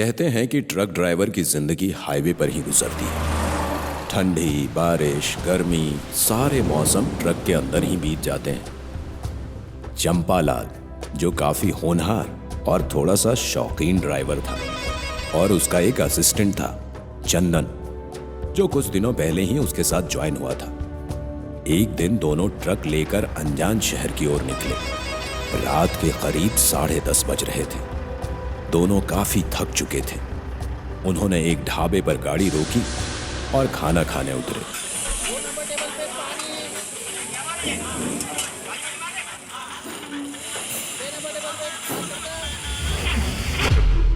कहते हैं कि ट्रक ड्राइवर की जिंदगी हाईवे पर ही गुजरती है। ठंडी, बारिश, गर्मी, सारे मौसम ट्रक के अंदर ही बीत जाते हैं। चंपालाल, जो काफी होनहार और थोड़ा सा शौकीन ड्राइवर था, और उसका एक असिस्टेंट था, चंदन, जो कुछ दिनों पहले ही उसके साथ ज्वाइन हुआ था। एक दिन दोनों ट्रक लेकर अनजान शहर की ओर निकले। रात के करीब 10:30 बज रहे थे। दोनों काफी थक चुके थे। उन्होंने एक ढाबे पर गाड़ी रोकी और खाना खाने उतरे।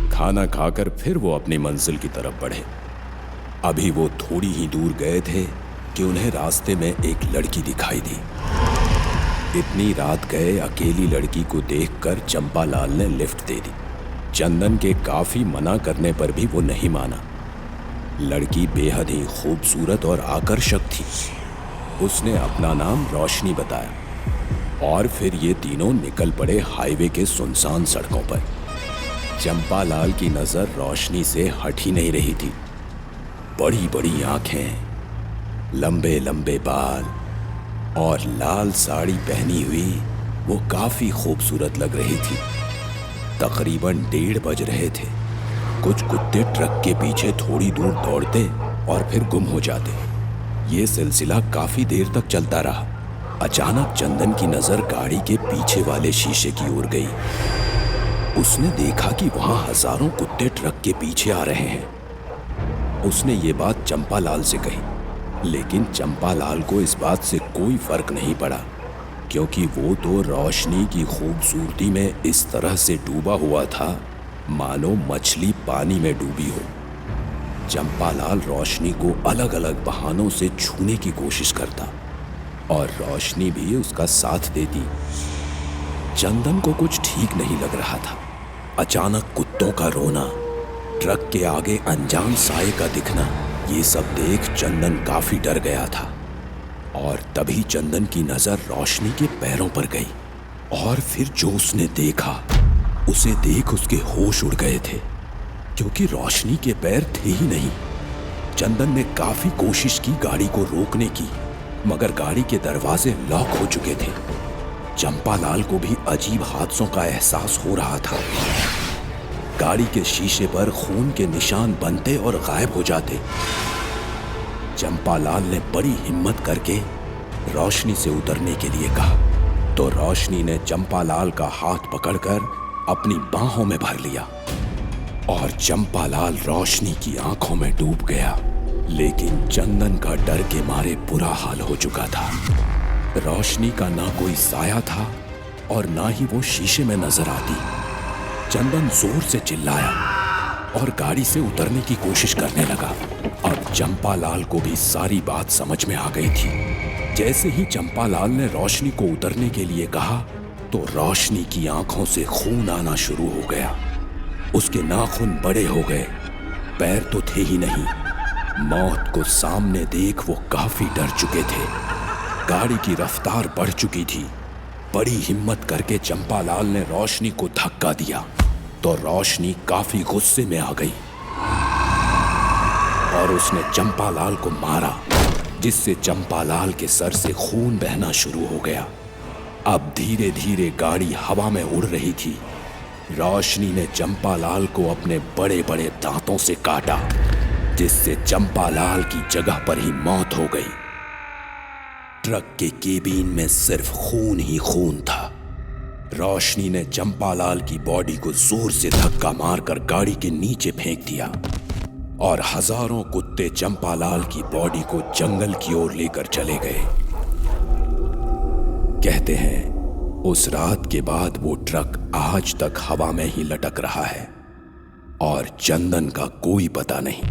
खाना खाकर फिर वो अपनी मंजिल की तरफ बढ़े। अभी वो थोड़ी ही दूर गए थे कि उन्हें रास्ते में एक लड़की दिखाई दी। इतनी रात गए अकेली लड़की को देखकर चंपालाल ने लिफ्ट दे दी। चंदन के काफी मना करने पर भी वो नहीं माना। लड़की बेहद ही खूबसूरत और आकर्षक थी। उसने अपना नाम रोशनी बताया और फिर ये तीनों निकल पड़े हाईवे के सुनसान सड़कों पर। चंपालाल की नजर रोशनी से हट ही नहीं रही थी। बड़ी बड़ी आंखें, लंबे लंबे बाल और लाल साड़ी पहनी हुई वो काफी खूबसूरत लग रही थी। तकरीबन 1:30 बज रहे थे। कुछ कुत्ते ट्रक के पीछे थोड़ी दूर दौड़ते और फिर गुम हो जाते। ये सिलसिला काफी देर तक चलता रहा। अचानक चंदन की नजर गाड़ी के पीछे वाले शीशे की ओर गई। उसने देखा कि वहां हजारों कुत्ते ट्रक के पीछे आ रहे हैं। उसने ये बात चंपालाल से कही, लेकिन चंपालाल को इस बात से कोई फर्क नहीं पड़ा, क्योंकि वो तो रोशनी की खूबसूरती में इस तरह से डूबा हुआ था मानो मछली पानी में डूबी हो। चंपालाल रोशनी को अलग अलग बहानों से छूने की कोशिश करता और रोशनी भी उसका साथ देती। चंदन को कुछ ठीक नहीं लग रहा था। अचानक कुत्तों का रोना, ट्रक के आगे अनजान साए का दिखना, ये सब देख चंदन काफी डर गया था। और तभी चंदन की नजर रोशनी के पैरों पर गई और फिर जो उसने देखा, उसे देख उसके होश उड़ गए थे, क्योंकि रोशनी के पैर थे ही नहीं। चंदन ने काफी कोशिश की गाड़ी को रोकने की, मगर गाड़ी के दरवाजे लॉक हो चुके थे। चंपालाल को भी अजीब हादसों का एहसास हो रहा था। गाड़ी के शीशे पर खून के निशान बनते और गायब हो जाते। चंपालाल ने बड़ी हिम्मत करके रोशनी से उतरने के लिए कहा, तो रोशनी ने चंपालाल का हाथ पकड़कर अपनी बाहों में भर लिया और चंपालाल रोशनी की आंखों में डूब गया। लेकिन चंदन का डर के मारे बुरा हाल हो चुका था। रोशनी का ना कोई साया था और ना ही वो शीशे में नजर आती। चंदन जोर से चिल्लाया और गाड़ी से उतरने की कोशिश करने लगा। अब चंपालाल को भी सारी बात समझ में आ गई थी। जैसे ही चंपालाल ने रोशनी को उतरने के लिए कहा, तो रोशनी की आंखों से खून आना शुरू हो गया। उसके नाखून बड़े हो गए, पैर तो थे ही नहीं। मौत को सामने देख वो काफी डर चुके थे। गाड़ी की रफ्तार बढ़ चुकी थी। बड़ी हिम्मत करके चंपालाल ने रोशनी को धक्का दिया, तो रोशनी काफी गुस्से में आ गई और उसने चंपालाल को मारा, जिससे चंपालाल के सर से खून बहना शुरू हो गया। अब धीरे धीरे गाड़ी हवा में उड़ रही थी। रोशनी ने चंपालाल को अपने बड़े बड़े दांतों से काटा, जिससे चंपालाल की जगह पर ही मौत हो गई। ट्रक के केबिन में सिर्फ खून ही खून था। रोशनी ने चंपालाल की बॉडी को जोर से धक्का मारकर गाड़ी के नीचे फेंक दिया और हजारों कुत्ते चंपालाल की बॉडी को जंगल की ओर लेकर चले गए। कहते हैं उस रात के बाद वो ट्रक आज तक हवा में ही लटक रहा है और चंदन का कोई पता नहीं।